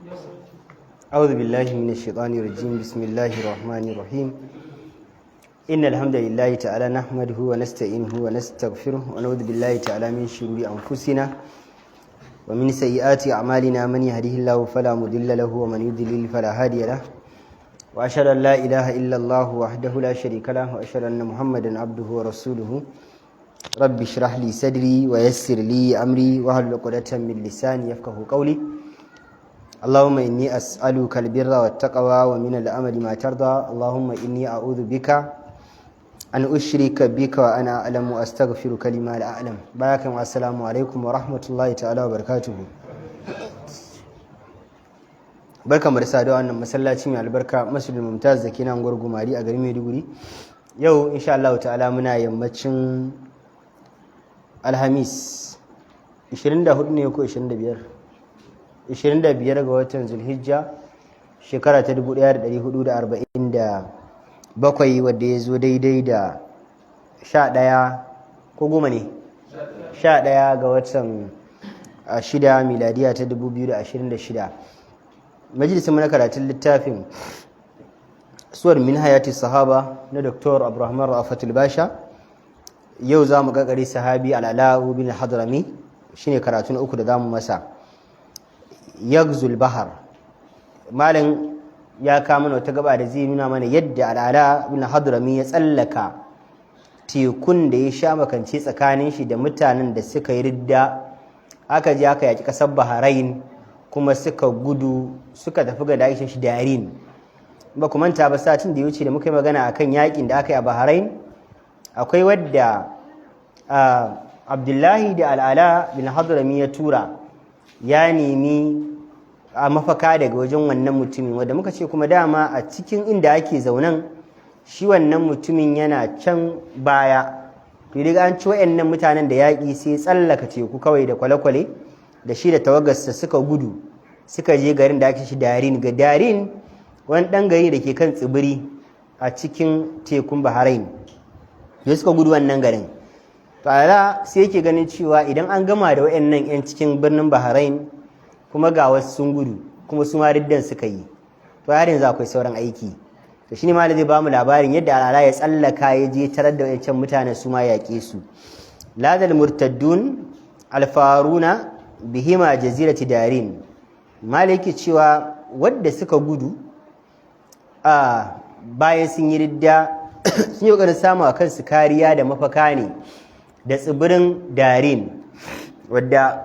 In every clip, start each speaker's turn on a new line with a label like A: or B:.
A: أعوذ بالله من الشيطان الرجيم. بسم الله الرحمن الرحيم. إن الحمد لله تعالى نحمده ونستعينه ونستغفره ونعوذ بالله تعالى من شرور أنفسنا ومن سيئات أعمالنا. من يهده الله فلا مضل له ومن يضلل فلا هادي له. وأشهد أن لا إله إلا الله وحده لا شريك له وأشهد أن محمدا عبده ورسوله. رب اشرح لي صدري ويسر لي أمري واحلل عقدة من لساني يفقهوا قولي. اللهم إني أسألك البر والتقوى ومن الأمل ما ترضى. اللهم إني أعوذ بك أن أشرك بك وأنا أعلم وأستغفرك لما لا أعلم. بارك والسلام عليكم ورحمة الله تعالى وبركاته. barka mu da saduwa wannan masallaci mai albarka Masjidul Mumtaz da ke nan Gurgumari a garin Maiduguri. Yau insha Allah ta'ala muna yammacin Alhamis 24 ne ko 25 ga watan Zulhijja shekara ta 1447 wadda ya zo daidai da 11 ko goma ne 11 ga watan 6 miladiya ta 2026. Majalisun na karatun littafin suwar min hayati sahaba na Dr. Abdurrahman Ra'afatul Basha. Yau za mu gagari sahabi al'ala'u bin hadrami shine karatu na uku da zamu masa. Yagzul bahar, malam ya kama wata gaba da zai nuna mana yadda al'ala bin hadrami ya tsallaka tekun da ya sha makance tsakanin shi da mutanen da suka yi ridda, aka je aka yaki kasar Bahrain kuma suka gudu suka tafi ga daishin shi Darin. Ba ku manta ba satin da ya wuce da muka yi magana akan yakin da aka yi a Bahrain, akwai wadda Abdullahi da al'ala bin hadrami ya tura ya nemi a mafaka daga wajen wannan mutumin, wanda muka ce kuma dama a cikin inda ake zaunan shi wannan mutumin yana can baya. To daga an ci wayannan mutanen da yaƙi sai tsallaka teku kawai da kwale-kwale da shi da tawagarsa suka gudu suka je garin da ake shi Darin. Ga Darin wani ɗan gari da ke kan tsibiri a cikin tekun Bahrain, da suka gudu wannan garin. To ala sai yake ganin cewa idan an gama da wayannan 'yan cikin birnin Bahrain kuma ga wasu sun gudu kuma su ma riddan suka yi, to har yanzu akwai sauran aiki. To shine malam zai bamu labarin yadda alala ya tsallaka ya je tarar da wancan mutane su ma yaƙe su. Ladal murtaddun alfaruna bihima jazirati Darin. Maliki cewa wadda suka gudu a bayan sun yi ridda sun yi ƙoƙarin samu a kansu kariya da mafaka ne da tsibirin Darin, wadda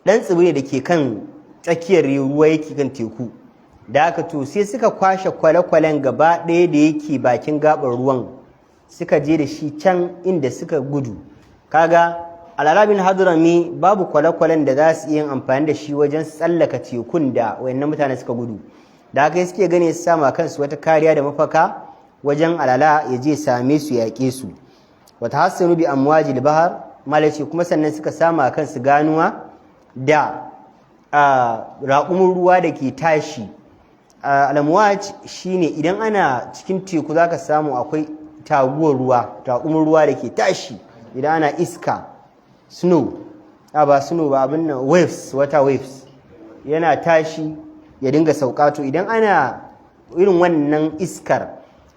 A: ɗan tsibiri da ke kan tsakiyar ruwa yake kan teku. Da aka to sai suka kwashe kwale-kwalen gaba ɗaya da yake bakin gaɓar ruwan suka je da shi can inda suka gudu. Kaga al'ala bin hadrami babu kwale-kwalen da za su iya amfani da shi wajen tsallaka tekun da wayannan mutane suka gudu. Da aka yi suke gane su sama kansu wata kariya da mafaka wajen alala ya je same su yaƙe su. Wata hassanu bi amwajil bahar, malaci kuma sannan suka sama kansu ganuwa da raƙumin ruwa da ke tashi. Al'amwaj shine idan ana cikin teku zaka samu akwai taguwar ruwa, raƙumin ruwa da ke tashi idan ana iska, snow ba snow ba abin nan, waves, water waves yana tashi ya dinga sauka. To idan ana irin wannan iskar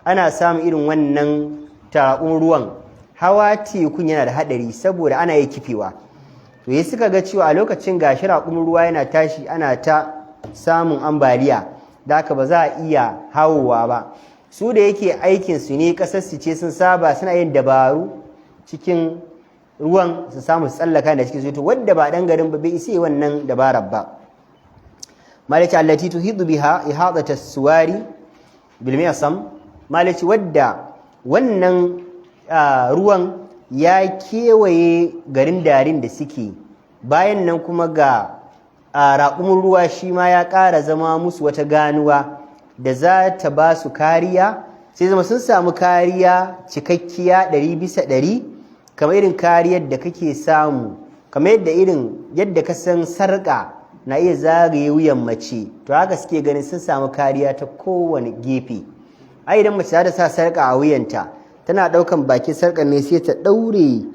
A: ana samun irin wannan raƙumin ruwan, hawa tekun yana da haɗari saboda ana yi kifewa. To yi suka ga cewa a lokacin gashi raƙumin ruwa yana tashi ana ta samun ambaliya, da haka ba za a iya hawowa ba. Su da yake aikinsu ne, ƙasar su ce, sun saba suna yin dabaru cikin ruwan su samu tsallaka da cikin to wadda ba ɗan garin ba bai isa wannan dabarar ba. Malaci allati tuhidu biha ihadata suwari bil mi'sam, malaci wadda wannan ruwan ya kewaye garin Darin da suke, bayan nan kuma ga raƙumin ruwa shi ma ya ƙara zama musu wata ganuwa da za ta ba su kariya, sai zama sun samu kariya cikakkiya 100%, kamar irin kariyar da kake samu, kamar yadda ka san sarƙa na iya zagaye wuyan mace, to haka suke ganin sun samu kariya ta kowane gefe. Ai idan mace ta sa sarƙa a wuyanta, tana ɗaukan bakin sarƙar ne sai ta ɗaure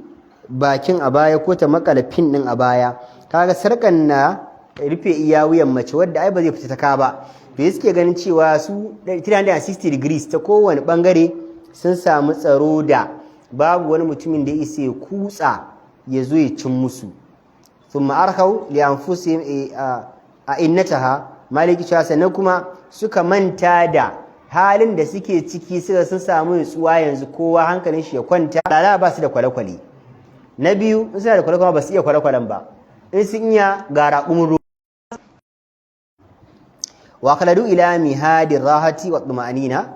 A: bakin a baya ko ta makala pin ɗin a baya, kaga sarƙar na rufe iya wuyan mace wadda ai ba zai fita ta ka ba, to suke ganin cewa su 360 degrees ta kowane bangare sun samu tsaro da babu wani mutumin da ya isa ya kutsa ya zo ya cin musu. thumma arkau li anfusihim a innataha, maliki cewa sannan kuma suka manta da halin da suke ciki, suka sun samu nutsuwa yanzu kowa hankalin shi ya kwanta. Lala ba su da kwale-kwale. Na biyu, in suna da kwale-kwale ba su iya kwale-kwalen ba, in sun iya ga raƙumin ruwa. Wa kaladu ila mihadin rahati wa ɗuma'anina,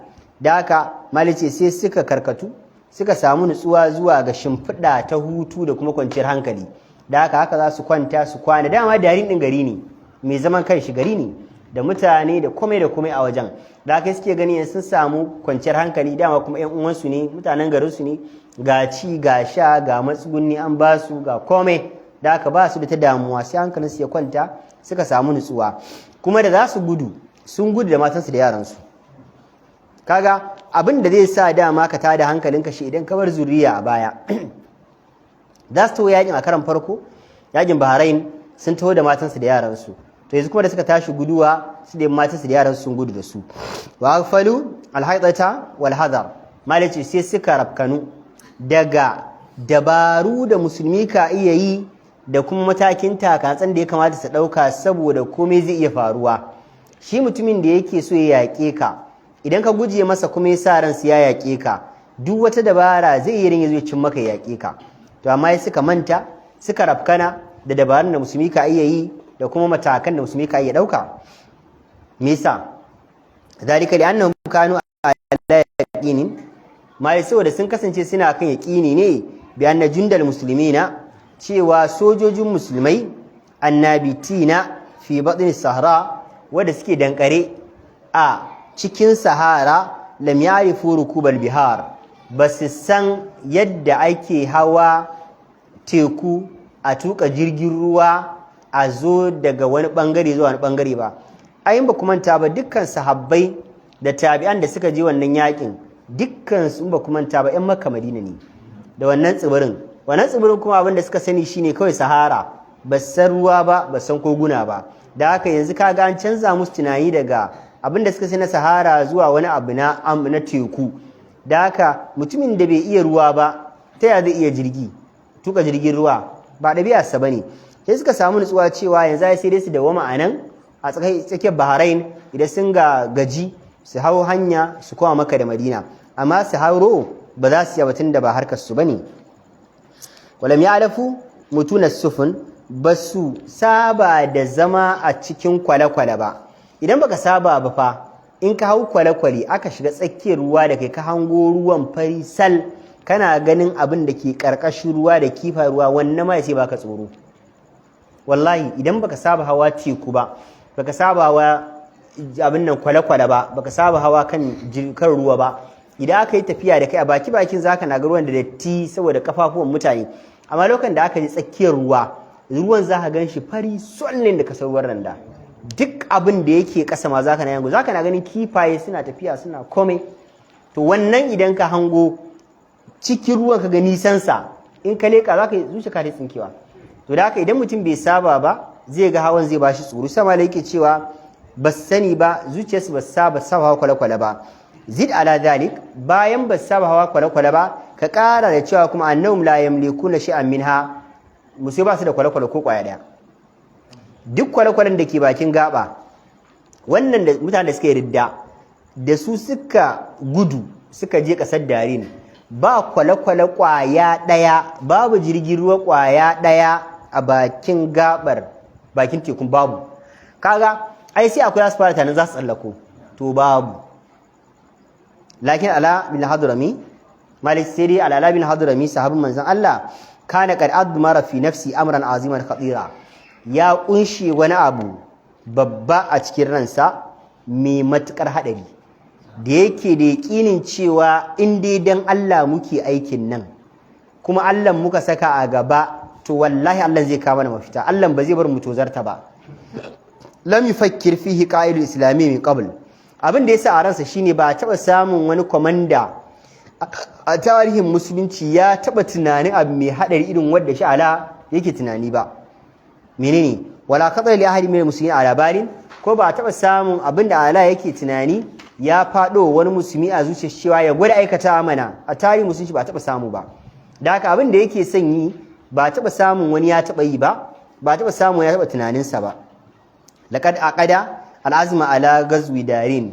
A: da haka malice sai suka karkatu suka samu nutsuwa zuwa ga shimfiɗa ta hutu da kuma kwanciyar hankali. Da haka za su kwanta su kwana. Dama darin ɗin gari ne, mai zaman kanshi gari ne, da mutane da komai a wajen. Da haka suke gani sun samu kwanciyar hankali, dama kuma ƴan uwansu ne, mutanen garinsu ne, ga ci ga sha ga matsugunni an ba su ga komai. Da haka ba su da ta damuwa, sai hankalinsu ya kwanta suka samu nutsuwa. Kuma da za su gudu sun gudu da matansu da yaransu. Kaga abin da zai sa dama ka tada hankalinka shi idan ka bar zuriya a baya. Za su taho yakin a karan farko, yakin Bahrain sun taho da matansu da yaransu. To yanzu kuma da suka tashi guduwa su da matansu da yaransu sun gudu da su. Wa aghfalu alhaidata wal hadar, malaci sai suka rafkanu daga dabaru da musulmi ka iya yi da kuma matakin takatsan da ya kamata su ɗauka, saboda komai zai iya faruwa. Shi mutumin da yake so ya yaƙe ka, idan ka guje masa kuma ya sa ransu ya yaƙe ka, duk wata dabara zai iya yin ya zo cin maka yaƙe ka. To amma suka manta suka rafkana da dabarun da musulmi ka iya yi da kuma matakan da musulmi ka iya ɗauka. Me yasa? Zalika li annahum kanu ala yaqinin, mai saboda sun kasance suna kan yaqini ne bi anna jundal muslimina, cewa sojojin musulmai annabitina fi batni sahara, wanda suke dankare a cikin sahara, lam ya'rifu rukubal bihar, ba su san yadda ake hawa teku a tuka jirgin ruwa a zo daga wani bangare zuwa wani bangare ba. Ayin ba manta ba dukkan sahabbai da tabi'an da suka je wannan yakin, dukkan su ba manta ba 'yan Makka Madina ne da wannan tsibirin. Wannan tsibirin kuma abin da suka sani shine kawai sahara, ba san ruwa ba, ba san koguna ba. Da haka yanzu kaga an canza musu tunani daga abin da suka sani na sahara zuwa wani abu na teku. Da haka mutumin da bai iya ruwa ba, ta yaya zai iya tuka jirgin ruwa? Ba ɗabi'arsa ba ne. Sai suka samu nutsuwa cewa yanzu sai dai su dawwama a nan a tsakiyar Bahrain, idan sun gaji su hau hanya su koma Makka da Madina, amma su hauro ba za su yi batun da ba harkar su bane. Walam ya'lafu mutunas sufun, ba su saba da zama a cikin kwale-kwale ba. Idan baka saba ba fa, in ka hau kwale-kwale aka shiga tsakiyar ruwa da kai ka hango ruwan fari sal, kana ganin abin da ke karkashin ruwa da kifa ruwa, wannan ma sai baka tsoro. Wallahi idan baka saba hawa teku ba, baka saba hawa abin nan kwale-kwale ba, baka saba hawa kan ruwa ba, idan aka yi tafiya da kai a bakin zaka na ga ruwan da datti saboda kafafuwan mutane, amma lokacin da aka ji tsakiyar ruwan za ka gan shi fari sollin da kasar ruwan da duk abin da yake kasa ma zaka na ganin kifaye suna tafiya suna komai. To wannan idan ka hango cikin ruwan ka ga nisansa, in ka leka zaka zuciya ka ta tsinkewa. To da haka idan mutum bai saba ba, zai ga hawan zai bashi tsoro. Sama da yake cewa ba sani ba, zuciyarsu ba saba hawa kwale-kwale ba. Zid ala zalik, bayan ba saba hawa kwale-kwale ba, ka ƙara da cewa kuma annahum la yamlikuna shay'an minha, musai ba su da kwale-kwale ko kwaya daya. Duk kwale-kwalen da ke bakin gaba, wannan da mutanen da suka yi ridda da su suka gudu suka je kasar Darin, ba kwale-kwale kwaya daya, babu jirgin ruwa kwaya daya a bakin gabar bakin tekun, babu. Kaga ai sai akwai aspara tanan za su tsallako, to babu. Lakin ala bin hadrami, malik sirri ala bin hadrami, sahabin manzon Allah, kana qad admara fi nafsi amran aziman khatira, ya kunshi wani abu babba a cikin ransa mai matukar hadari, da yake da yakinin cewa in dai dan Allah muke aikin nan kuma Allah muka saka a gaba, to wallahi Allah zai kawo mana mafita, Allah ba zai bar mu tozarta ba. Lam yufakkir fihi qa'idu islami min qabl, abin da yasa a ransa shine ba taba samun wani komanda a tarihin musulunci ya taba tunanin abu mai hadari irin wanda sha'ala yake tunani ba. Menene? wala qadar li ahadi min muslimin ala balin ko ba taba samun abinda ala yake tunani ya fado wani musulmi a zuciyar cewa ya gwada aikata mana a tarihi musulunci ba taba samu ba da haka abin da yake son yi ba taba samun wani ya taba yi ba taba samu ya taba tunaninsa ba laqad aqada al'azma ala gazwi darin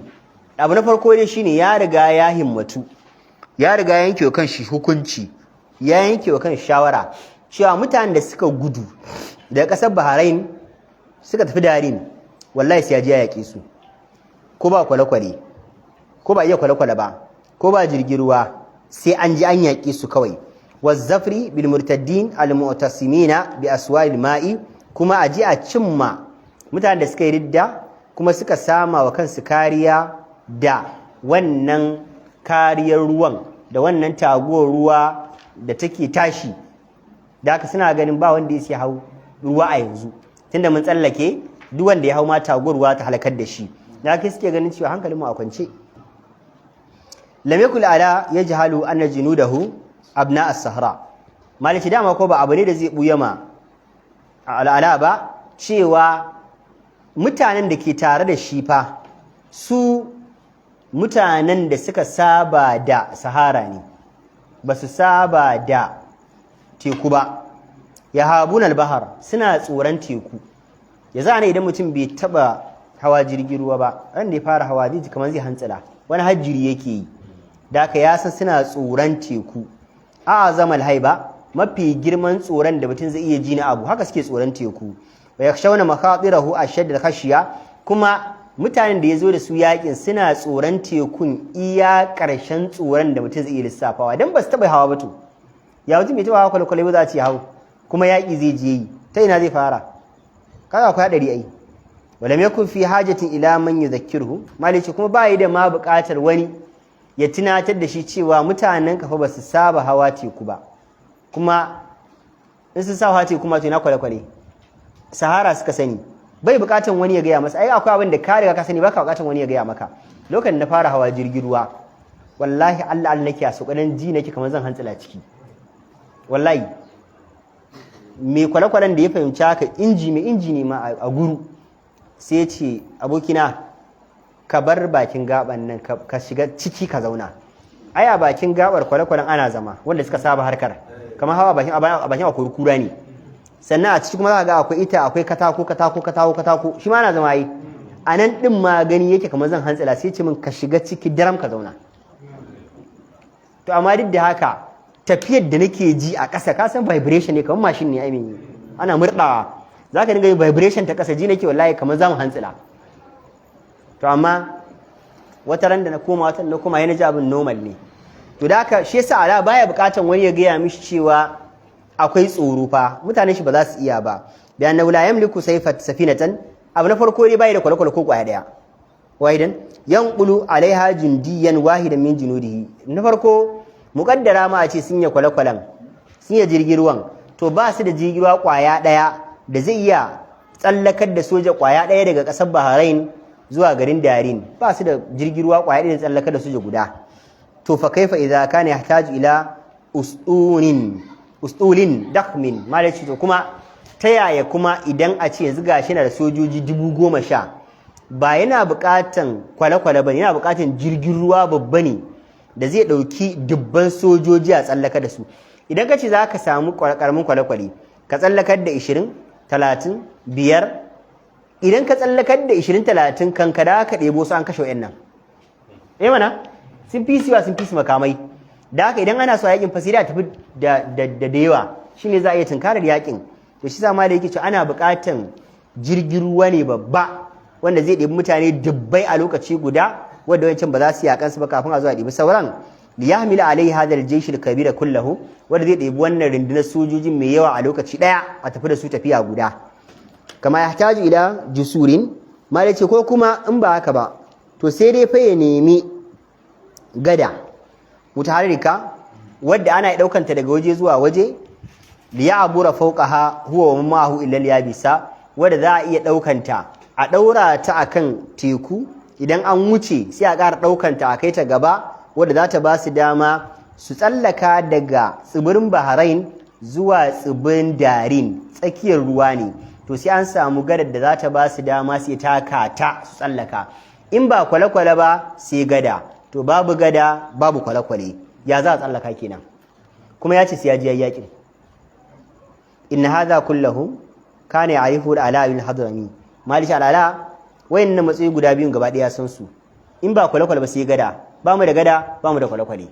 A: abu na farko dai shine ya riga ya himmatu ya riga yanke wa kanshi hukunci ya yanke wa kanshi shawara cewa mutanen da suka gudu daga kasar Bahrain suka tafi darin wallahi sai ya je ya yake su ko ba kwale-kwale ko ba iya kwale-kwale ba ko ba jirgin ruwa sai an ji an yaƙi su kawai wazzafri bil murtaddin al mu'tasimina bi aswa'il ma'i kuma a ji a cimma mutanen da suka yi ridda kuma suka sama wa kansu kariya da wannan kariyar ruwan da wannan taguwar ruwa da take tashi da haka suna ganin ba wanda ya hau ruwa a yanzu tunda mun tsallake duk wanda ya hau ma taguwar ruwa ta halakar da shi da haka suke ganin cewa hankalin mu a kwance lam yakul ala yajhalu anna junudahu abna as-sahra malici dama ko ba abu ne da zai buya ma al'ala ba cewa mutanen da ke tare da shi fa su mutanen da suka saba da sahara ne ba su saba da teku ba ya habun albahar suna tsoron teku ya zane idan mutum bai taba hawa jirgin ruwa ba ran da ya fara hawa zai kamar zai hantsila wani hajjiri yake yi da aka ya san suna tsoron teku a zamal haiba mafi girman tsoron da mutum zai iya ji na abu haka suke tsoron teku wa yakshawna makhatirahu ashad al-khashiya kuma mutanen da yazo da su yakin suna tsoron tekun iya karshen tsoron da mutum zai iya lissafawa dan ba su taba hawa ba to ya mutum bai taba hawa kwale-kwale ba za ci hawo kuma yaki zai je yi ta ina zai fara kaga akwai hadari ai walam yakun fi hajatin ila man yudhakkiruhu malice kuma ba yi da ma buƙatar wani ya tunatar da shi cewa mutanen kafa ba su saba hawa teku ba kuma in su sa hawa teku kuma to ina kwale-kwale sahara suka sani bai bukatan wani ya gaya masa ai akwai abin da ka riga ka sani baka bukatan wani ya gaya maka lokacin da fara hawa jirgin ruwa wallahi Allah Allah nake so kadan ji nake kamar zan hantsila ciki wallahi me kwale-kwalen da ya fahimci haka inji ne ma a guru sai ya ce abokina ka bar bakin gaban nan ka shiga ciki ka zauna ai a bakin gabar kwale-kwalen ana zama wanda suka saba harkar kamar hawa a bakin akwai kura ne sannan a ciki kuma za ka ga akwai ita akwai katako shi ma ana zama yi a nan ɗin ma gani yake kamar zan hantsila sai ce min ka shiga ciki daram ka zauna to amma duk da haka tafiyar da nake ji a ƙasa ka san vibration ne kamar mashin ne ai ana murɗawa za ka dinga yin vibration ta ƙasa ji nake wallahi kamar za mu hantsila to amma wata ran da na koma yana ji abin normal ne to da haka shi yasa ala baya buƙatan wani ya gaya mishi cewa akwai tsoro fa mutanen shi ba za su iya ba bayan la yamliku safinatan abu na farko dai bai da kwale-kwale ko kwaya daya wahidan yanqulu alaiha jundiyan wahidan min junudihi na farko muqaddara ma a ce sun yi kwale-kwalen sun yi jirgin ruwan to ba su da jirgin ruwa kwaya daya da zai iya tsallakar da soja kwaya daya daga kasar Bahrain zuwa garin Darin ba su da jirgin ruwa kwaya daya da tsallakar da soja guda to fa kaifa idza kana yahtaju ila ustulin dakhmin malaci to kuma ta yaya kuma idan a ce yanzu gashi na da sojoji 10,000 ba yana buƙatan kwale-kwale ba yana buƙatan jirgin ruwa babba ne da zai ɗauki dubban sojoji a tsallaka da su idan ka ce za ka samu ƙaramin kwale-kwale ka tsallakar da 20 30 5 idan ka tsallakar da 20 30 kan ka da ka ɗebo su an kashe wa'yan nan mana sun fi su makamai da haka idan ana so yakin fasira tafi da yawa shine za a iya tunkarar yakin to shi sama da yake cewa ana buƙatan jirgin ruwa ne babba wanda zai ɗebi mutane dubbai a lokaci guda wanda wancan ba za su yakan su ba kafin a zo a ɗebi sauran li yahmila alaihi hadha al-jaysh al-kabira kullahu wanda zai ɗebi wannan rundunar sojojin mai yawa a lokaci ɗaya a tafi da su tafiya guda kama yahtaju ila jusurin ma ce ko kuma in ba haka ba to sai dai fa ya nemi gada mutaharrika wadda ana daukanta daga waje zuwa waje liya abura fawqaha huwa wa ma'ahu illa al-yabisa wadda za a iya daukanta a daura ta akan teku idan an wuce sai a ƙara daukanta a kai ta gaba wadda za ta ba su dama su tsallaka daga tsibirin Bahrain zuwa tsibirin Darin tsakiyar ruwa ne to sai an samu gadar da za ta ba su dama sai taka ta su tsallaka. In ba kwale-kwale ba sai gada, to babu gada babu kwale-kwale, ya za a tsallaka kenan? Kuma ya ce sai ya ji yaƙin. Inna hadha kullahu kana ya'rifu al-ala bin hadrami. Malik al-ala wayannan matsayi guda biyun gaba ɗaya san su. In ba kwale-kwale ba sai gada, ba mu da gada ba mu da kwale-kwale.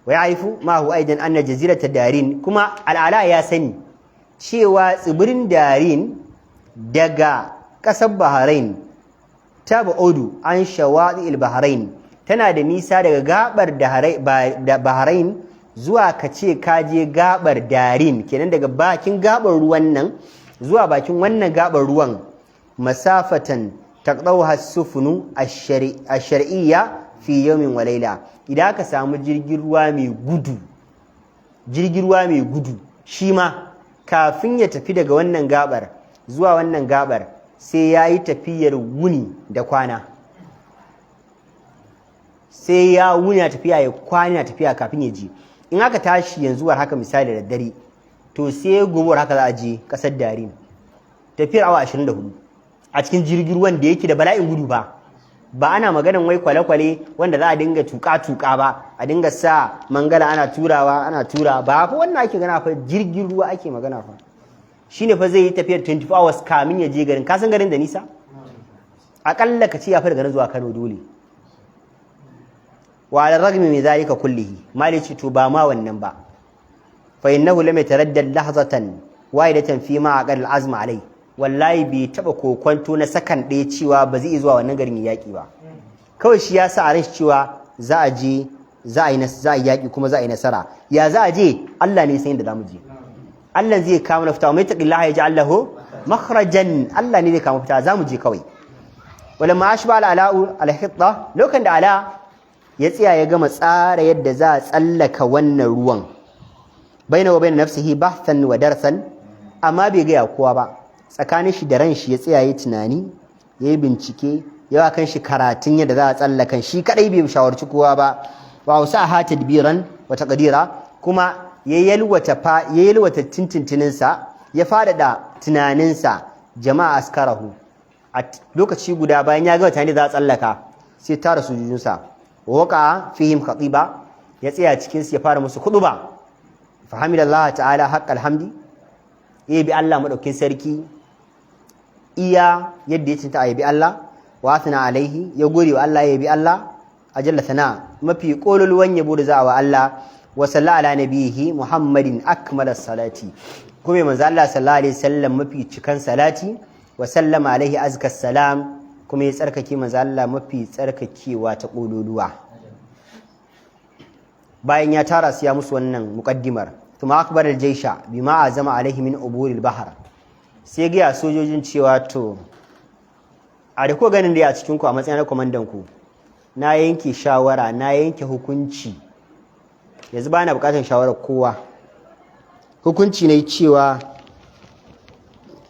A: Wa ya'rifu ma huwa aidan anna jazirata darin, kuma al-ala ya sani cewa tsibirin darin daga ƙasar Bahrain ta ba'udu an shawadi Bahrain, tana da nisa daga gabar da Bahrain zuwa kace kaje gabar darin, kenan daga bakin gabar ruwan nan zuwa bakin wannan gabar ruwan masafatan taqdawha as-sufunu ash-shar'iyya fi yawmin wa layla. Idan aka samu jirgin ruwa mai gudu shi ma kafin ya tafi daga wannan gabar zuwa wannan gabar sai ya yi tafiyar wuni da kwana, sai ya wuni na tafiya ya kwana tafiya kafin ya je. In aka tashi yanzu war haka misali da dare, to sai gobe haka za a je kasar Darin, tafiyar awa 24 a cikin jirgin ruwan da yake da bala'in gudu ba ana maganan wai kwale-kwale wanda za a dinga tuka ba, a dinga sa mangala ana turawa ba fa wannan ake gana fa, jirgin ruwa ake magana fa. Shine fa zai yi tafiyar 24 hours kamin ya je garin. Ka san garin da nisa? Akalla ka ce ya fi daga nan zuwa Kano dole. Wa ala ragmi min zalika kullihi, malici to ba ma wannan ba, fa innahu lam yataraddad lahzatan wahidatan fi ma aqal al-azm alai. Wallahi bai taba kokonto na sakan ɗaya cewa ba zai zuwa wannan garin yaƙi ba. Kawai shi ya sa a ran cewa za a je, za a yi yaƙi kuma za a yi nasara. Ya za a je? Allah ne sai da zamu je. Allah zai kawo na fita, mai taqillaha yaj'al lahu makhrajan. Allah ne zai kawo fita, zamu je kawai. Wala ma ashba al-ala'u al-hitta, lokacin da ala ya tsaya ya gama tsara yadda za a tsallaka wannan ruwan, baina wa baina nafsihi bahthan wa darsan, amma bai ga kowa ba. Tsakanin shi da ran shi ya tsaya yi tunani, yayi bincike, yawa kan shi karatun yadda za a tsallaka, shi kadai bai shawarci kowa ba. Wa usaha tadbiran wa taqdira, kuma ya yalwata tintintininsa, ya faɗaɗa tunaninsa. Jama'a askarahu, a lokaci guda bayan ya gama tunani za a tsallaka, sai tara sojojinsa. Waka fihim khatiba, ya tsaya cikin su ya fara musu khutba. Fa hamidallah ta'ala haqqal hamdi, ya bi Allah madaukin sarki iya yadda ya cinta ya bi Allah. Wa athna alaihi, ya gode wa Allah, ya bi Allah ajalla sana, mafi kololuwan yabo da za wa Allah. Wa salla ala nabihi Muhammadin akmala salati, kuma manzo Allah sallallahu alaihi wasallam mafi cikan salati. Wa sallama alaihi azka salam, kuma ya tsarkake manzo Allah mafi tsarkakewa ta kololuwa. Bayan ya tara su ya musu wannan muqaddimar, kuma akbar al-jaysha bima azama alaihi min uburil bahr, sai ga sojojin cewa to a da ko ganin da a cikin ku a matsayin komandan ku, na yanke shawara, na yanke hukunci, yanzu ba na bukatar shawarar kowa. Hukunci ne cewa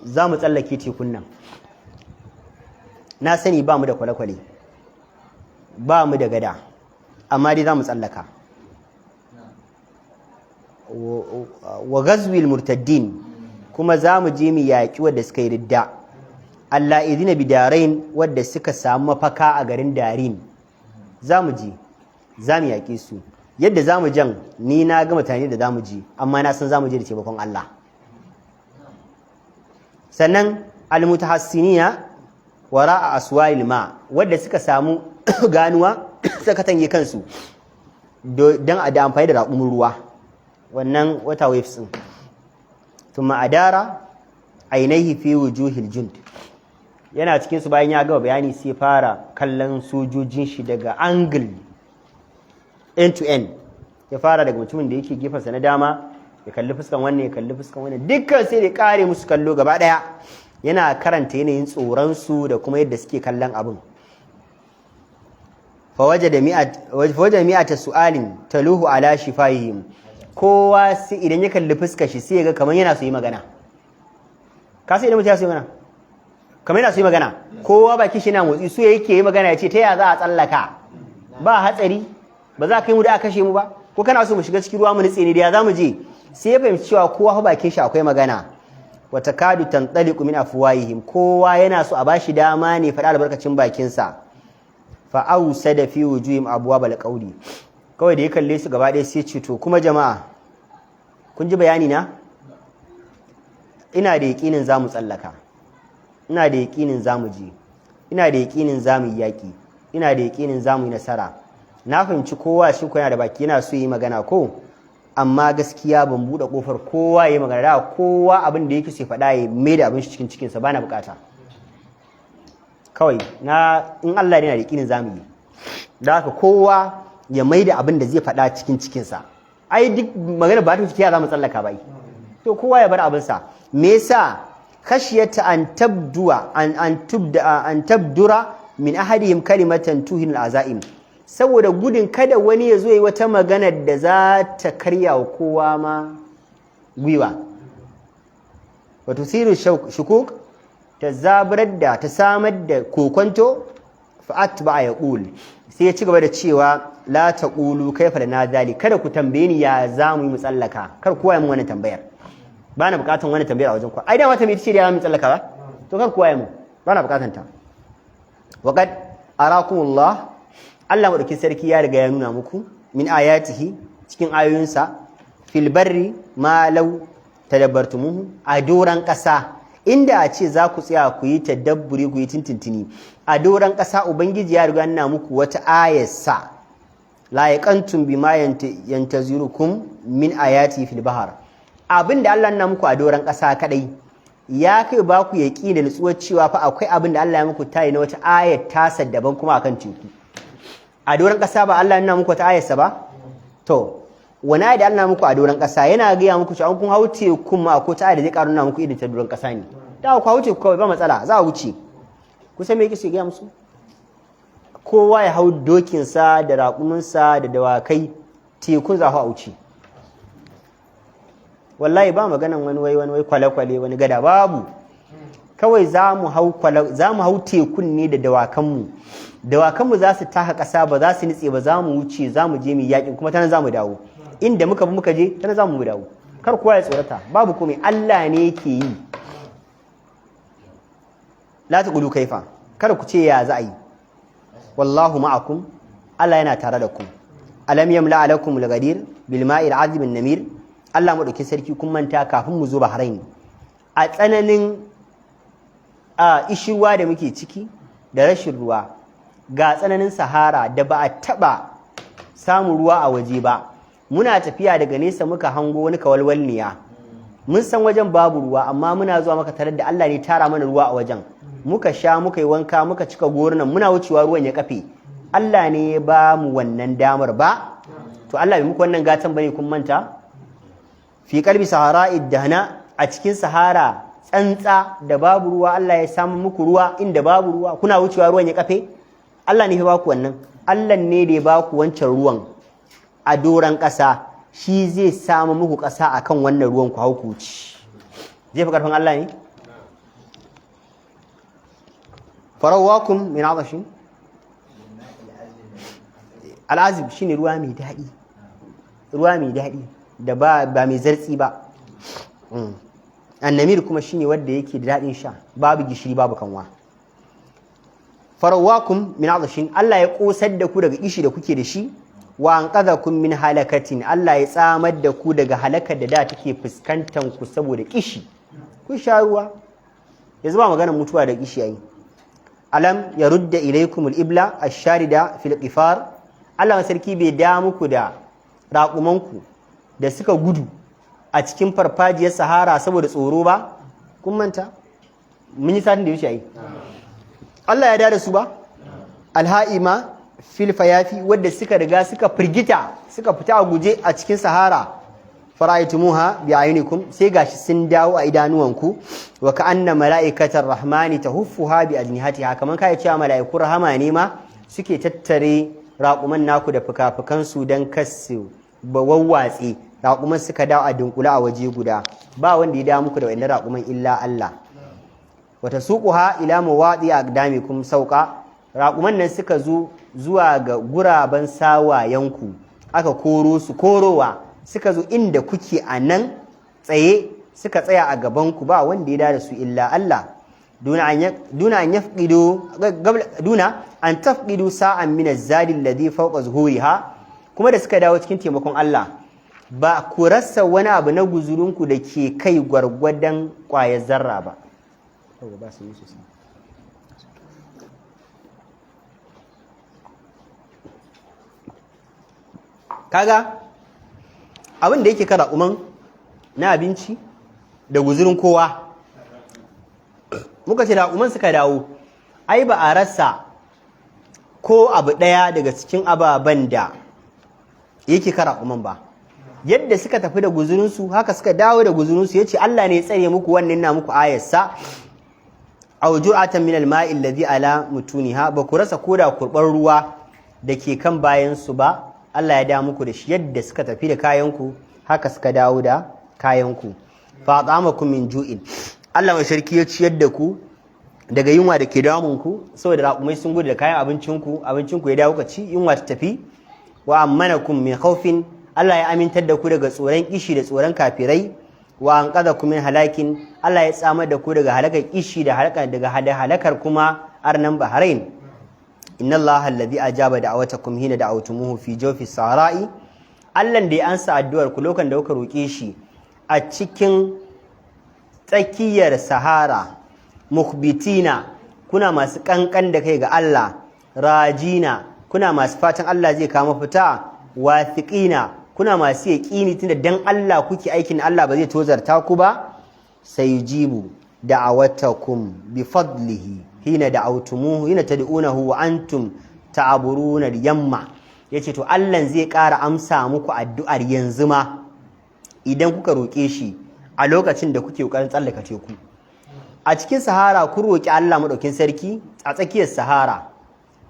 A: za mu tsallake tekun nan. Na sani ba mu da kwale-kwale, ba mu da gada, amma dai za mu tsallaka. Wa gazwil murtaddin, kuma za mu je mu yaƙi wadda suka yi ridda. Allah idina bi darain, wadda suka samu mafaka a garin Darin, za mu je, za mu yaƙe su. Yadda za mu jan, ni na ga mutane da za mu je, amma na san za mu je da taimakon Allah. Sannan almutahassiniya wara a aswalil ma, wadda suka samu ganuwa suka tange kansu don a da amfani da raƙumin ruwa, wannan wata waves din. Thumma adara ainihi fi wujuhil jund, yana cikin su bayan ya gama bayani sai fara kallon sojojin shi daga angle end to end. Ya fara daga mutumin da yake gefensa na dama, ya kalli fuskan wannan, ya kalli fuskan wannan, dukkan sai da kare musu kallo gaba daya. Yana karanta yanayin tsoron su da kuma yadda suke kallon abin. Fa wajada mi'ata su'alin taluhu ala shifahihim, kowa sai idan ya kalli fuskar shi sai ya ga kamar yana so yi magana. Ka sai idan mutum ya so yi magana, kamar yana so yi magana, kowa baki shi na motsi, so yake yi magana ya ce ta ya za a tsallaka, ba hatsari, ba za ka yi mu da aka kashe mu ba, ko kana so mu shiga cikin ruwa mu nutse ne da ya za mu je. Sai ya fahimci cewa kowa fa bakin shi akwai magana. wa takadu tantaliqu min afwahihim, kowa yana so a bashi dama ne faɗa albarkacin bakinsa. Fa awsada fi wujuhim abwabal qawli, kawai da ya kalle su gaba ɗaya sai ce to kuma jama'a kun ji bayani na, ina da yaƙinin za mu tsallaka, ina da yaƙinin za mu je, ina da yaƙinin za mu yi yaƙi, ina da yaƙinin za mu yi nasara. Na fahimci kowa shi yana da baki yana so yi magana ko, amma gaskiya ban buɗe ƙofar kowa ya yi magana da kowa abin da yake so faɗa ya mai da abin shi cikin cikinsa ba na buƙata. Kawai in Allah yana da yaƙinin za mu yi, da haka kowa ya mai da abin da zai faɗa cikin cikinsa. Ai duk magana ba ta ciki ya za mu tsallaka ba, to kowa ya bar abinsa. Me yasa khashiyata an tabdura min ahadihim kalimatan tuhin al'azaim, saboda gudun kada wani ya zo yi wata magana da za ta karya wa kowa ma gwiwa. Wa tusiru shukuk, ta zaburar da ta samar da kokonto. Fa'at ba ya ƙul, sai ya ci gaba da cewa la ta ƙulu kaifa da na zali, kada ku tambaye ni ya za mu yi mutsallaka, kar kowa ya mun wani tambayar, ba na bukatan wani tambayar a wajen ku. Ai da wata mai ce da ya mu tsallaka ba, to kar kowa ya mu, ba na bukatan ta. Waqad arakumullah, Allah madaukin sarki ya riga ya nuna muku min ayatihi, cikin ayoyinsa, fil barri ma law tadabbartumuhu, a doran ƙasa inda a ce za ku tsaya ku yi tadabburi ku yi tintintini a doran ƙasa, ubangiji ya riga nuna muku wata ayarsa, la yaqantum bima yantazirukum min ayati fil bahr, abinda Allah nuna muku a doran ƙasa kadai ya kai ba ku yaki da nutsuwar cewa fa akwai abin da Allah ya muku tayi na wata ayar tasa daban kuma akan teku. A doran ƙasa ba Allah ya nuna muku wata ayarsa ba? To wani ayar da Allah ya muku a doran ƙasa yana gaya muku cewa kun hau teku ma ko ta ayar da zai ƙara nuna muku irin ta doran ƙasa ne. Da ku hau teku kawai ba matsala, za a wuce. Kusan me yake so gaya musu? Kowa ya hau dokinsa da raƙuminsa da dawakai, tekun za a wuce. Wallahi ba maganan wani wai kwale-kwale wani gada, babu. Kawai za mu hau tekun ne da dawakanmu za su taka ƙasa ba za su nitse ba, za mu wuce, za mu je mu yaƙin kuma tana za mu dawo, inda muka bi muka je tana za mu dawo. Kar kowa ya tsorata, babu komai, Allah ne yake yi. La taqulu kaifa, kada ku ce ya za a yi. Wallahu ma'akum, Allah yana tare da ku. Alam yamla alakum al-ghadir bil ma'il azib an-namir, Allah madauki sarki kun manta kafin mu zo Bahrain, a tsananin ishirwa da muke ciki da rashin ruwa, ga tsananin Sahara da ba a taba samun ruwa a waje ba, muna tafiya daga nesa muka hango wani kawalwalniya, mun san wajen babu ruwa amma muna zuwa maka tarar da Allah ne tara mana ruwa a wajen, muka sha muka yi wanka muka cika gorunan muna wucewa ruwan ya kafe. Allah ne ya ba mu wannan damar ba? To Allah bai muku wannan gatan bane kun manta? Fi qalbi sahara iddahna, a cikin Sahara tsantsa da babu ruwa Allah ya samu muku ruwa inda babu ruwa, kuna wucewa ruwan ya kafe. Allah ne ya ba ku wannan, Allah ne da ya ba ku wancan ruwan a doran ƙasa, shi zai samu muku ƙasa akan wannan ruwan ku hau ku ci. Zai fi ƙarfin Allah ne? Farawakum min azashin, al'azib shine ruwa mai daɗi, ruwa mai daɗi da ba mai zartsi ba. Annamir kuma shine wanda yake da daɗin sha, babu gishiri babu kanwa. Farawakum min azashin, Allah ya kosar da ku daga kishi da kuke da shi, wa anqadhakum min halakatin, Allah ya tsamar da ku daga halakar da take fuskantar ku saboda kishi. Ku sha ruwa, yanzu ba maganar mutuwa da kishi yayi. Alam yarudda ilaykumul ibla ash-sharida fil qifar, Allah sarki bai da muku da raƙumanku da suka gudu a cikin farfajiyar Sahara saboda tsoro ba? Kun manta? Mun yi satin da wuce yi. Allah ya da su ba? Alha'ima fil fayafi, wadda suka riga suka firgita suka fita a guje a cikin Sahara. Fara'aytumuha bi ayunikum, sai gashi sun dawo a idanuwanku. Wa ka'anna mala'ikatar rahmani tahuffuha bi ajnihatiha, kaman kai cewa mala'ikun rahama ne ma suke tattare raƙuman naku da fuka-fukansu don kasu ba wawwatse, raƙuman suka dawo a dunkula a waje guda, ba wanda ya dawo muku da wannan raƙuman illa Allah. Wata suquha ila mawadi aqdamikum sauka, raƙuman nan suka zo zuwa ga guraben sawayenku, aka koro su korowa, suka zo inda kuke a nan tsaye suka tsaya a gaban ku ba wanda ya da su illa Allah duna an tafqidu sa'an min az-zadi alladhi fawqa zuhuriha, kuma da suka dawo cikin taimakon Allah ba ku rasa wani abu na guzurinku da ke kai gwargwadon ƙwayar zarra ba. Kaga abin da yake kara umman na abinci da guzurin kowa, muka ce da umman suka dawo ai ba a rasa ko abu ɗaya daga cikin ababen da yake kara umman ba. Yadda suka tafi da guzurinsu haka suka dawo da guzurinsu, ya ce Allah ne ya tsare muku wannan na muku ayarsa aw jur'atan min al-ma'i alladhi ala mutuniha, ba ku rasa koda kurban ruwa da ke kan bayansu ba, Allah ya da muku da shi. Yadda suka tafi da kayanku haka suka dawo da kayanku. fa at'amakum min ju'in, Allah mai sarki ya ciyar da ku daga yunwa da ke damunku, saboda raƙumai sun gudu da kayan abincinku ya dawo ka ci, yunwa ta tafi. Wa ammanakum min khawfin, Allah ya amintar da ku daga tsoron kishi da tsoron kafirai. Wa anqadhakum min halakin, Allah ya tsamar da ku daga halakar kishi da halakar kuma arnan Bahrain. Inna Allah alladhi ajaba da'awatakum hina da'awtumuhu fi jawfi sahara'i, Allah da ya ansa addu'ar ku lokacin da kuka roke shi a cikin tsakiyar sahara, mukhbitina, kuna masu kankan da kai ga Allah, rajina, kuna masu fatan Allah zai kama fita, wathiqina, kuna masu yaƙini tunda dan Allah kuke aikin Allah ba zai tozarta ku ba. Sayujibu da'awatakum bi fadlihi hina da'awtumuhu hina tad'unahu wa antum ta'buruna al-yamma, yace to Allah zai ƙara amsa muku addu'ar yanzu ma idan kuka roke shi a lokacin da kuke ƙoƙarin tsallaka teku. A cikin sahara ku roki Allah madaukin sarki, a tsakiyar sahara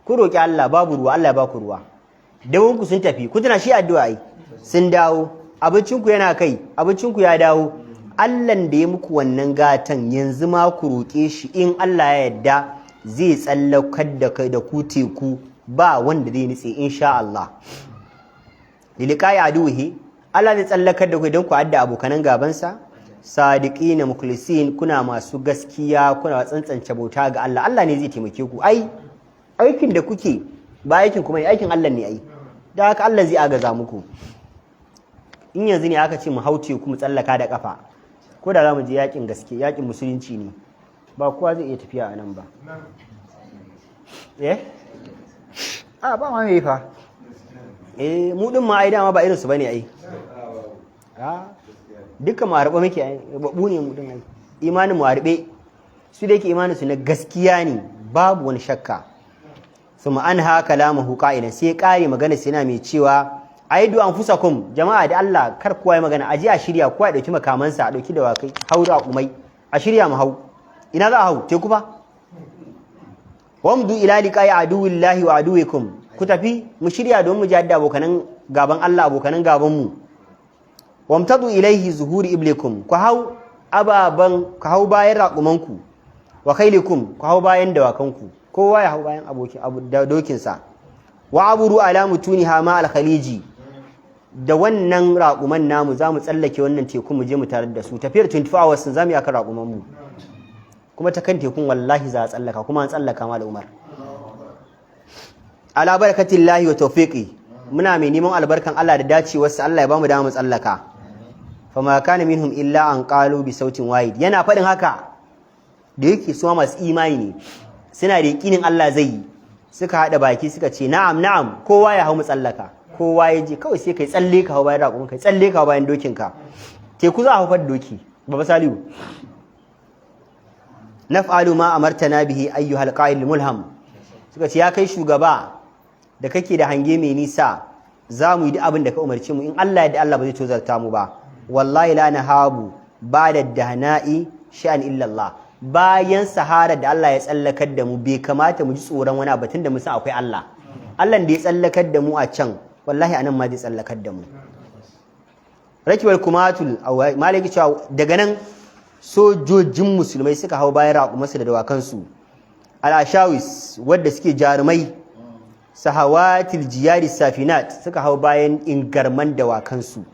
A: ku roki Allah babu ruwa, Allah ya baku ruwa. Dawonku sun tafi, ku tuna shi addu'a ai, sun dawo, abincinku yana kai, abincinku ya dawo. Allahn da ya muku wannan gatan yanzu ma ku roƙe shi, in Allah ya yarda zai tsallakar da kai da ku teku ba wanda zai nitse insha Allah. Liliqai aduhi, Allah zai tsallakar da ku don ku adda abokanan gabansa. Sadiqina mukhlisin, kuna masu gaskiya, kuna tsantsance bauta ga Allah. Allah ne zai taimake ku. Aikin da kuke ba aikin kuma aikin Allah ne ai. Da haka Allah zai agaza muku. In yanzu ne aka ce mu haute ku mu tsallaka da kafa, ko da za mu je yakin gaske, yakin musulunci ne, ba kowa zai iya tafiya a nan ba. Ba ma mai fa. Mu din ma ai dama ba irinsu bane ai. Dukkan mu harbe muke ai, babu ne mu din ai. Imanin mu harbe. Su da yake imanin su na gaskiya ne, babu wani shakka. Suma anha kalamuhu qa'ilan, sai kare magana sai yana mai cewa aidu anfusakum, jama'a da Allah kar kowa ya magana, aje a shirya, kowa ya dauki makamansa, a dauki dawakai, haura umai, a shirya mu hau. Ina za a hau? Teku fa. Wamdu ila liqa'i aduwillahi wa aduwikum, ku tafi mu shirya don mu ji hadda abokanan gaban Allah, abokanan gaban mu. Wamtadu ilaihi zuhuri iblikum, ku hau bayan raƙumanku, wa khailikum, ku hau bayan dawakanku, kowa ya hau bayan dokinsa. Wa aburu ala mutuniha ma al-khaliji, da wannan raƙuman namu za mu tsallake wannan teku mu je mu tare da su. Tafiyar 24 hours za mu yi akan raƙumanmu, kuma ta kan tekun wallahi za a tsallaka, kuma an tsallaka ma da Umar. Ala barakatillahi wa tawfiqi, muna mai neman albarkan Allah da dacewarsa, Allah ya bamu dama mu tsallaka. Fama kana minhum illa an qalu bi sautin wahid, yana faɗin haka da yake su masu imani ne, suna da yakinin Allah zai yi, suka haɗa baki suka ce na'am, kowa ya hau mu tsallaka. Kowa ya je kawai sai kai tsalle ka hau bayan raƙumin, kai tsalle ka hau bayan dokinka. Teku za a haufar doki, baba Salihu. Naf'alu ma amartana bihi ayyuhal qa'il mulham, suka ce ya kai shugaba da kake da hange mai nisa, za mu yi duk abin da ka umarce mu, in Allah ya da Allah ba zai tozarta mu ba. Wallahi la nahabu ba'da dahna'i sha'an illa Allah, bayan sahara da Allah ya tsallakar da mu bai kamata mu ji tsoron wani abu tunda mu san akwai Allah. Allah da ya tsallakar da mu a can, wallahi anan ma zai tsallakar da mu. Rakibar kumatul malaki cewa daga nan sojojin musulmai suka hau bayan raƙumansu da dawakansu. Al-ashawis wadda suke jarumai, sahawatil jiyari safinat suka hau bayan ingarman dawakansu.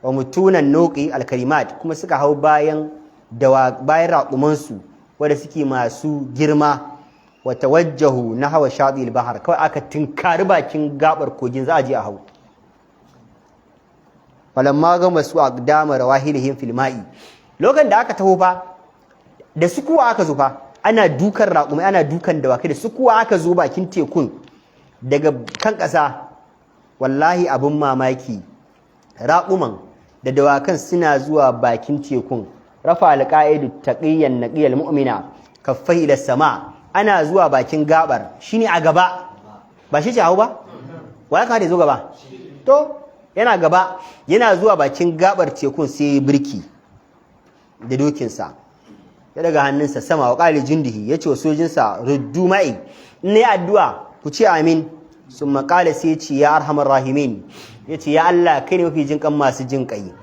A: wa mutunan noqi alkalimat kuma suka hau bayan raƙumansu wanda suke masu girma wa tawajjahu nahwa shati al-bahr kawai aka tinkari bakin gabar kogin za a je a hau falamma ga masu aqdama rawahilihim fil ma'i lokacin da aka taho fa da sukuwa aka zo fa ana dukan raƙumai ana dukan dawakai da sukuwa aka zo bakin tekun daga kan ƙasa wallahi abin mamaki raƙuman da dawakan suna zuwa bakin tekun rafa alqaidu taqiyyan naqiyal mu'mina kaffai ila sama ana zuwa bakin gabar shine a gaba ba shi ce hawo ba wai ka da zo gaba to yana gaba yana zuwa bakin gabar tekun sai birki da dokinsa ya daga hannunsa sama wa qali jindihi yace wa sojinsa ruddu ma'i ne addu'a ku ce amin summa qala sai yace ya arhamar rahimin yace ya Allah kai ne mafi jinkan masu jinkai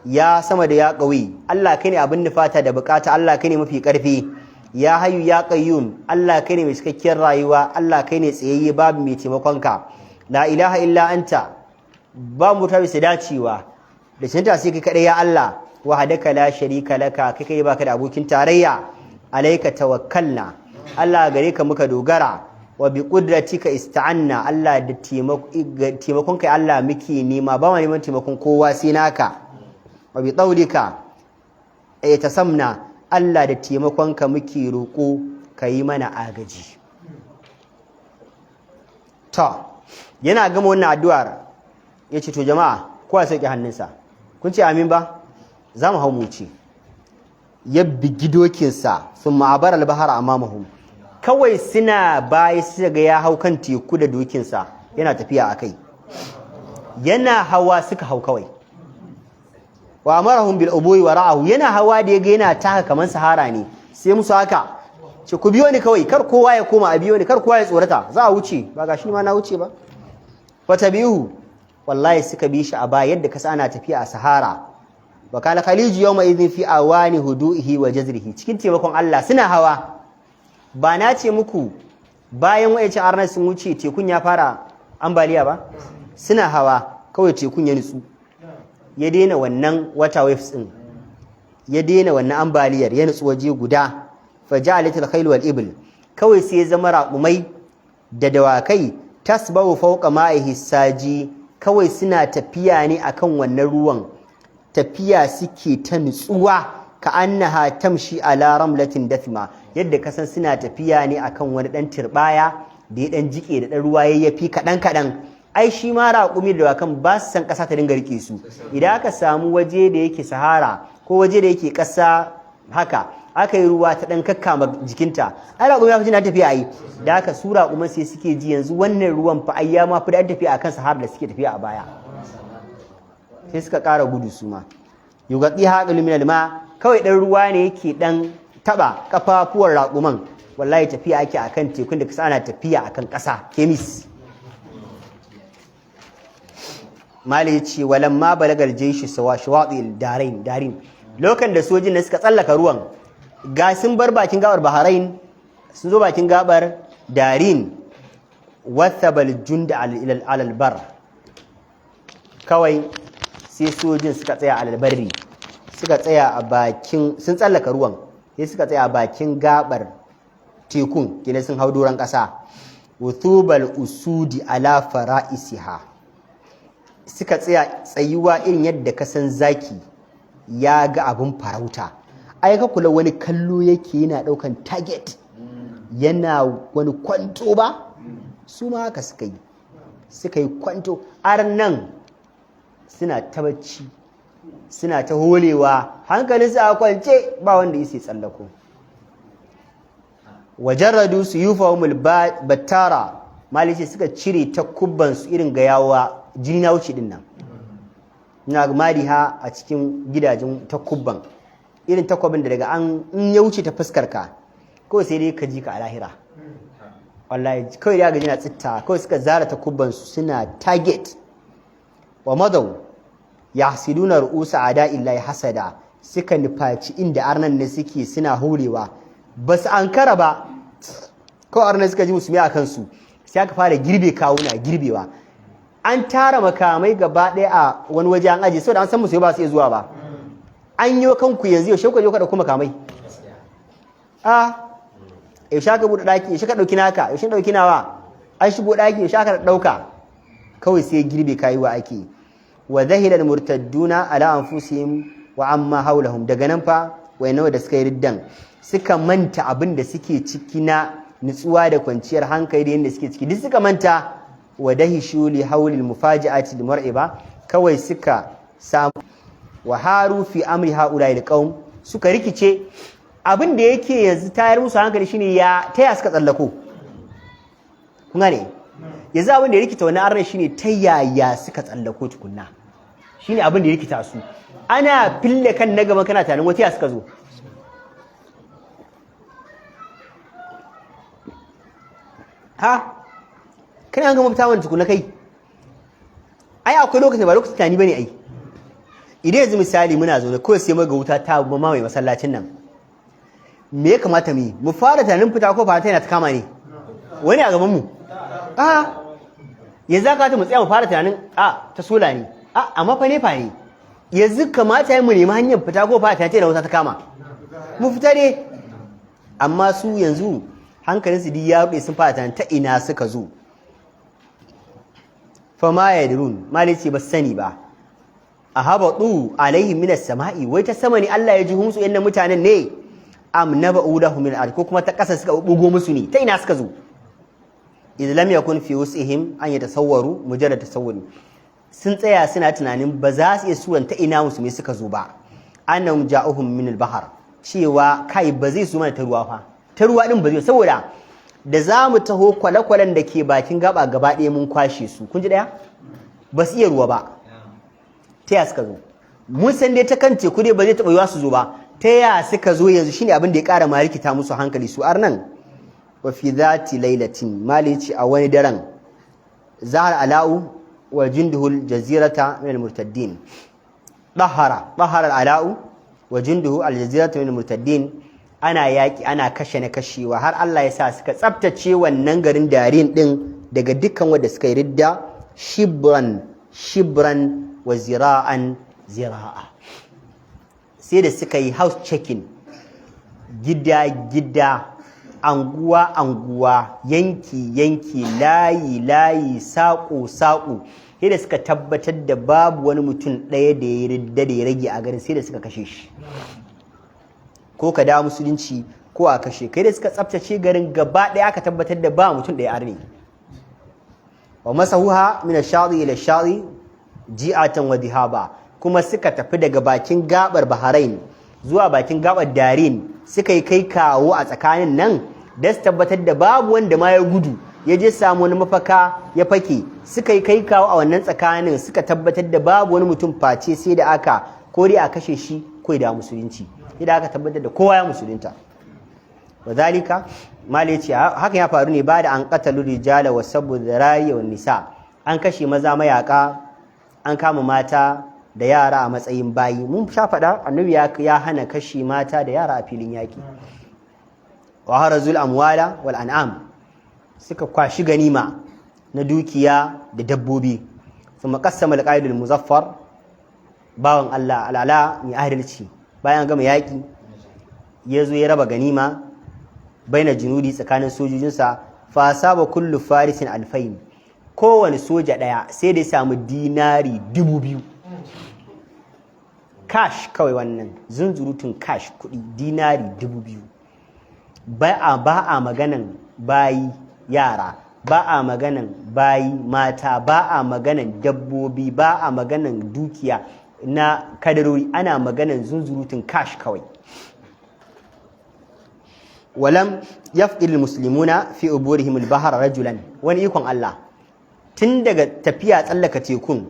A: ya sama da ya qawi Allah kai ne abin nufata da bukata Allah kai ne mafi karfi ya hayyu ya qayyum Allah kai ne mai cikakkiyar rayuwa Allah kai ne tsayayye babu mai taimakonka la ilaha illa anta ba mu ta bisa dacewa da cinta sai kai kadai ya Allah wahdaka la sharika laka kai kai baka da abokin tarayya alayka tawakkalna Allah gare ka muka dogara wa bi qudratika ista'anna Allah da taimakon kai Allah muke nema ba mu neman taimakon kowa sai naka wa bi tawlika tasamna Allah da taimakon ka muke roko kai mana agaji to yana gama wannan addu'ar yace to jama'a kowa sai ki hannunsa kun ce amin ba za mu hau mu ce ya bigi dokinsa sun ma'abar albahar a mamahun kawai suna bayi su ga ya hau kan teku da dokinsa yana tafiya a kai yana hawa suka hau kawai wa amarahum bil ubuyi wa ra'ahu yana hawa da yaga yana taka kamar sahara ne sai musu haka ce ku biyo ni kawai kar kowa ya koma a biyo ni kar kowa ya tsorata za a wuce ba gashi ma na wuce ba wata biyu wallahi suka bi shi a baya yadda kasa ana tafiya a sahara wa kana khaliju yawma idhin fi awani hudu'ihi wa jazrihi cikin taimakon Allah suna hawa ba na ce muku bayan wayacin arnar sun wuce tekun ya fara ambaliya ba suna hawa kawai tekun ya nutsu ya daina wannan water waves din ya daina wannan ambaliyar ya nutsu waje guda faja'alatil khayl wal ibl kawai sai ya zama raƙumai da dawakai tasbahu fawqa ma'ihi saji kawai suna tafiya ne akan wannan ruwan tafiya suke ta nutsuwa ka annaha tamshi ala ramlatin dathma yadda kasan suna tafiya ne akan wani dan tirbaya da ya dan jike da dan ruwa yayyafi kadan kadan ai shi ma raƙumi da wakan ba su san kasa ta dinga rike su idan aka samu waje da yake sahara ko waje da yake kasa haka aka yi ruwa ta dan kakkama jikinta ai raƙumi ya fi jin tafiya ai da haka su raƙuman sai suke ji yanzu wannan ruwan fa ai ya ma fi da tafiya akan sahara da suke tafiya a baya sai suka ƙara gudu su ma yugatsi haƙilu min alma kawai ɗan ruwa ne yake ɗan taɓa ƙafafuwar raƙuman wallahi tafiya ake akan tekun da kasa ana tafiya akan ƙasa kemis mali ya ce walamma balagar jeshi shawaɗi darin lokacin da sojin da suka tsallaka ruwan ga sun bar bakin gabar baharain sun zo bakin gabar darin wathabal junda alal bar kawai sai sojin suka tsaya a albarri suka tsaya a bakin sun tsallaka ruwan sai suka tsaya a bakin gabar tekun kina sun hau doron ƙasa wuthubal usudi ala fara'isiha suka tsaya tsayuwa irin yadda ka san zaki ya ga abin farauta ai ka kula wani kallo yake yana daukan target yana wani kwanto ba su ma haka suka yi kwanto nan suna ta bacci suna ta holewa hankalinsu a kwance ba wanda yake tsallako wajarradu suyufahumul battara malice suka cire takubbansu irin ga yawa jini na wuce din nan ina mariha a cikin gidajen takubban irin takwabin da daga an in ya wuce ta fuskar ka kawai sai dai ka ji ka a lahira wallahi kawai ya gaji na tsitta kawai suka zara takubbansu suna target wa madau yahsiduna ru'usa ada'illahi hasada suka nufaci inda arnan ne suke suna hurewa ba su ankara ba kawai arnan suka ji musulmi a kansu sai aka fara girbe kawuna girbewa an tara makamai gaba ɗaya a wani waje an aje saboda an san musu ba su iya zuwa ba, an yi kanku yanzu yaushe ku je ka dauko makamai yaushe ka buɗe ɗaki, yaushe ka ɗauki naka, yaushe ɗauki nawa, an shigo ɗaki yaushe ka ɗauka, kawai sai girbe kayuwa ake. Wa zahilal murtadduna ala anfusihim wa amma haulahum, daga nan fa wayannan da suka yi riddan suka manta abin da suke ciki na nutsuwa da kwanciyar hankali da yadda suke ciki, duk suka manta. Wa dahishu li haulil mufaji'ati al mar'iba, kawai suka samu wa haru fi amri haula'i alqaum, suka rikice. Abin da yake yanzu tayar musu hankali shine ya taya suka tsallako, kun gane yanzu abin da ya rikita wani arna shine ta yaya suka tsallako tukunna, shine abin da ya rikita su. Ana fille kan na gaban kana tunanin wata ya suka zo. Kana ga mafita wani tukunna kai, ai akwai lokacin ba lokacin tani bane ai. Idan yanzu misali muna zo ne kawai sai maga wuta ta mamaye masallacin nan, me ya kamata mu yi? Mu fara tunanin fita ko fata yana ta kama ne wani a gaban mu? Yanzu aka ta mu tsaya mu fara tunanin ta sola ne, amma fa ne fa ne. Yanzu kamata yi mu nemi hanyar fita ko fata ta da wuta ta kama mu fita ne. Amma su yanzu hankalin su ya rude, sun fara tunanin ta ina suka zo. Fa ma yadrun, malici ba sani ba. Ahabatu alaihim minas sama'i, wai ta sama ne Allah ya ji humsu yannan mutanen ne? Am naba'u lahum min al, ko kuma ta kasa suka bugo musu ne, ta ina suka zo? Idh lam yakun fi wus'ihim an yatasawwaru mujarrad tasawwuri, sun tsaya suna tunanin ba za su iya suranta ina musu me suka zo ba. Annahum ja'uhum min al-bahr, cewa kai ba zai su mana ta ruwa fa, ta ruwa din ba zai, saboda da za mu taho kwale-kwalen da ke bakin gaba ɗaya mun kwashe su, kun ji daya ba su iya ruwa ba, ta ya suka zo? Mun san dai ta kan teku dai ba zai taɓa yiwa su zo ba, ta ya suka zo yanzu? Shine abin da ya ƙara ma rikita musu hankali su arnan. Wa fi dhati lailatin, malici a wani daren, zahar ala'u wa jinduhul jazirata min al-murtaddin, dahara ala'u wa jinduhu al-jazirata min al-murtaddin. Ana yaƙi, ana kashe na kashewa, har Allah ya sa suka tsaftace wannan garin Darin din daga dukkan wanda suka yi ridda, shibran wa zira'an zira'a. Sai da suka yi house checking, gida anguwa, yanki layi saƙo sai da suka tabbatar da babu wani mutum ɗaya da ya ridda da ya rage a garin, sai da suka kashe shi, ko ka dawo musulunci ko a kashe kai. Da suka tsaftace garin gaba ɗaya aka tabbatar da ba mutum ɗaya arne. Wa masahuha min ash-shadi ila ash-shadi ji'atan wa dhihaba, kuma suka tafi daga bakin gabar Bahrain zuwa bakin gabar Darin, suka yi kai kawo a tsakanin nan da su tabbatar da babu wanda ma ya gudu ya je samu wani mafaka ya fake. Suka yi kai kawo a wannan tsakanin, suka tabbatar da babu wani mutum face sai da aka ko dai a kashe shi ko da musulunci, idan aka tabbatar da kowa ya musulunta. Wadhalika mali ce hakan ya faru ne ba da an qatalu rijala wa sabu dharari wa nisa, an kashe maza mayaka, an kama mata da yara a matsayin bayi. Mun sha faɗa annabi ya hana kashe mata da yara a filin yaki. Wa harazul amwala wal an'am, suka kwashi ganima na dukiya da dabbobi. Thumma qassama al-qaidul muzaffar, bawan Allah al'ala mai adalci, bayan gama yaƙi ya zo ya raba ganima baina junudi tsakanin sojojinsa. Fa saba kullu farisin alfain, kowane soja ɗaya sai da ya samu dinari 2000 cash, kawai wannan zunzurutun cash kuɗi dinari 2000. Ba a maganan bayi yara, ba a maganan bayi mata, ba a maganan dabbobi, ba a maganan dukiya na kadarori, ana maganan zunzurutun cash kawai. Walam yafqil muslimuna fi uburihim al-bahr rajulan, wani ikon Allah, tun daga tafiya tsallaka tekun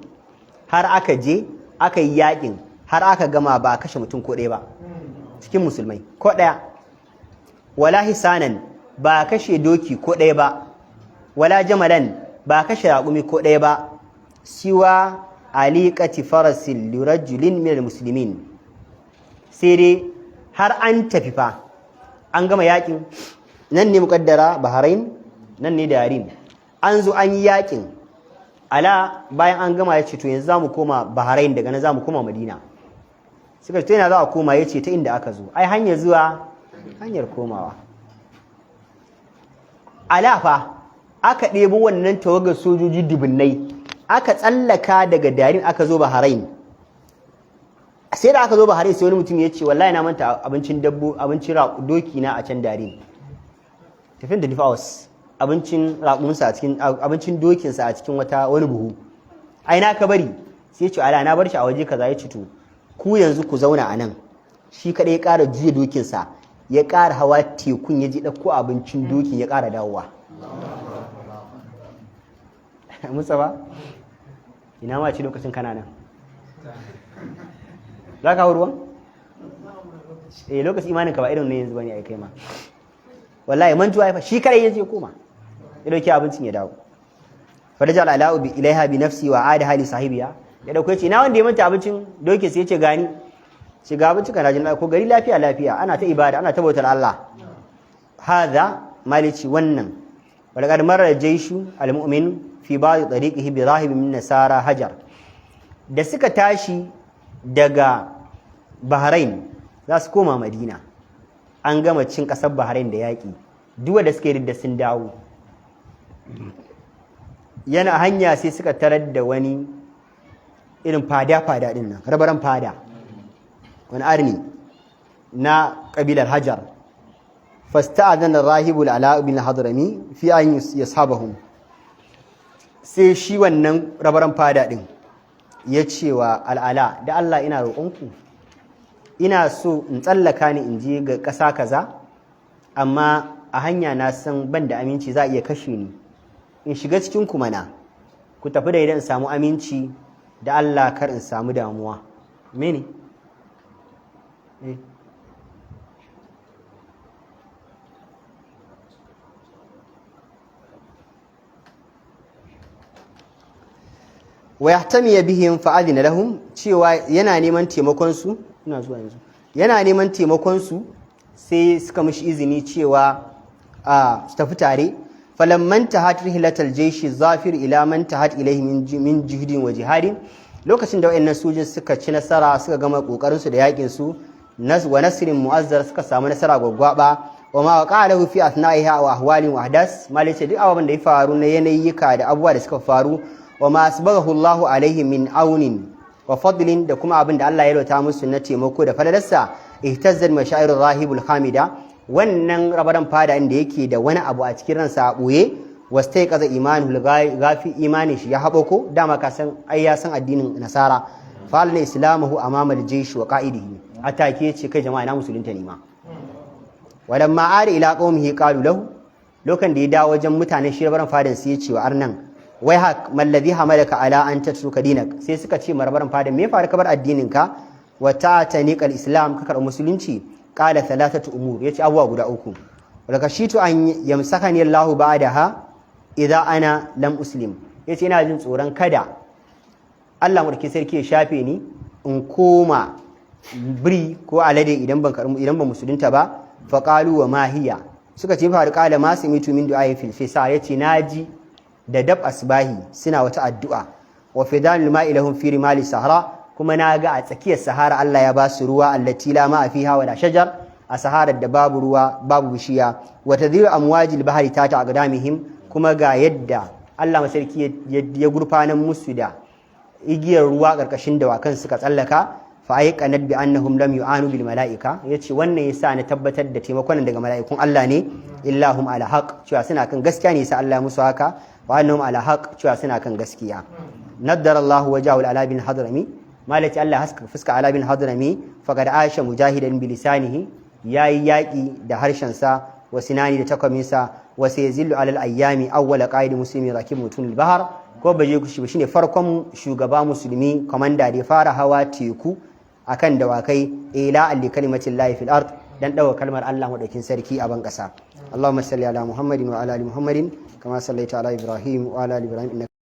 A: har aka je aka yi yakin har aka gama ba a kashe mutum ko ɗaya ba cikin musulmai, ko ɗaya. Wala hisanan, ba a kashe doki ko ɗaya ba. Wala jamalan, ba a kashe raƙumi ko ɗaya ba. Siwa aliqati farasil lirajulin min almuslimin, sai dai har an tafi fa an gama yakin, nan ne muqaddara Bahrain, nan ne Darin, an zo an yi yakin Ala bayan an gama ya ce to yanzu za mu koma Bahrain, daga nan za mu koma Madina. Suka ce yana za a koma, ya ce ta inda aka zo, ai hanyar zuwa hanyar komawa. Ala fa aka ɗebo wannan tawagar sojoji dubunnai aka tsallaka daga Darin aka zo Bahrain. Sai da aka zo Bahrain sai wani mutum ya ce wallahi na manta abincin doki na a can Darin. Tafin da Difawas abincin raƙuminsa a cikin abincin dokinsa a cikin wani buhu. Ai na ka bari, sai ya ce ala na bar shi a waje kaza. Ya ce to ku yanzu ku zauna a nan. Shi kaɗai ya ƙara juya dokinsa, ya ƙara hawa tekun, ya je ɗauko abincin dokin ya ƙara dawowa. Musa ba ina ma ce lokacin kana nan za ka hau ruwan? Lokacin imanin ka ba irin ne yanzu bane ai kai ma wallahi mantuwa ya shi kare ya je koma ya dauki abincin ya dawo. Fadajal ala'u bi ilaiha bi nafsi wa ada hali sahibiya, ya dauko yace na wanda ya manta abincin doke sai yace gani shiga abincin kana jin ko gari lafiya lafiya ana ta ibada ana ta bautar Allah. Hadha malici wannan walaqad marra jayshu almu'min fi ba'd tariqihi bi rahib min nasara hajar. Da suka tashi daga Bahrain za su koma Madina, an gama cin kasar Bahrain da yaƙi, duwa da suka yi da sun dawo. Yana hanya sai suka tarar da wani irin fada din nan, rabaran fada, wani arni na ƙabilar Hajar. Fasta'adana rahibul ala bin hadrami fi an yashabahum. Sai shi wannan rabaran fada din ya ce wa al'ala, da Allah ina roƙonku, ina so in tsallaka ni in je ga ƙasa kaza, amma a hanya na san ban da aminci za a iya kashe ni, in shiga cikin ku mana, ku tafi da idan in samu aminci, da Allah kar in samu damuwa. Mene? wa yahtamiya bihim fa'adina lahum, cewa yana neman taimakon su, ina zuwa yanzu, yana neman taimakon su sai suka mishi izini cewa su tafi tare. Falamman tahat rihlatal jayshi zafir ila man tahat ilayhi min jihdin wa jihadin, lokacin da wayannan sojin suka ci nasara suka gama kokarin su da yakin su wa nasrin mu'azzar, suka samu nasara gwaggwaba. wa ma waqa lahu fi athna'iha wa ahwalin wa ahdas, malice duk abubuwan da ya faru na yanayika da abubuwa da suka faru. wa ma asbaghahu Allahu alaihi min aunin wa fadlin, da kuma abin da Allah ya rota musu na taimako da falalarsa. Ihtazzat mashairur rahibul hamida, wannan rabaran fada inda yake da wani abu a cikin ransa a boye. Wastaiqaza imanul gafi, imanin shi ya habako, dama ka san ai ya san addinin nasara. Fa'alna islamahu amama al-jaysh wa qa'idihi, atake ce kai jama'a na musulunta ne ma. Walamma ari ila qaumihi qalu lahu, lokan da ya dawo wajen mutanen shi rabaran fadan sai ya ce wa arnan, wai hak mallazi hamalaka ala an tatruka dinak, sai suka ce marbaran fada me faru ka bar addinin ka, wa ta'taniqal islam ka karɓi musulunci. Qala thalathatu umur, yace abuwa guda uku. Wala shitu an yamsakani Allahu ba'daha idza ana lam uslim, yace ina jin tsoron kada Allah murki sarki ya shafe ni in koma biri ko alade idan ban musulunta ba. Fa qalu wa ma hiya, suka ce faru. Qala ma samitu min du'a fil fisa, yace naji da dab asbahi suna wata addu'a. Wa fidanul ma'i lahum fi rimali sahara, kuma na ga a tsakiyar sahara Allah ya ba su ruwa, allati la ma'a fiha wala shajar, a saharar da babu ruwa babu bishiya. Wa tadhiru amwajil bahri tata aqdamihim, kuma ga yadda Allah masarki ya gurfanan musu da igiyar ruwa karkashin dawakan suka tsallaka. Fa ayqanat bi annahum lam yu'anu bil mala'ika, yace wannan yasa na tabbatar da taimakon daga mala'ikun Allah ne. Illahum ala haqq, cewa suna kan gaskiya ne yasa Allah musu haka. Wa annahum ala haqq, cewa suna kan gaskiya. Naddara Allah wajahu ala bin hadrami, malati Allah haska fuska ala bin hadrami. Faqad aisha mujahidan bi lisanihi, yayi yaki da harshen sa, wa sinani da takwamin sa. Wa sayzillu ala al ayyami awwal qa'id muslimin rakib mutun al bahr, ko baje ku shi shine farkon shugaba musulmi komanda da ya fara hawa teku akan dawakai. Ila alli kalimatin lahi fil ard, dan dawo kalmar Allah madaukin sarki a ban kasa. Allahumma salli ala Muhammadin wa ala ali Muhammadin kama sallaita ala Ibrahim wa ala ali Ibrahim innaka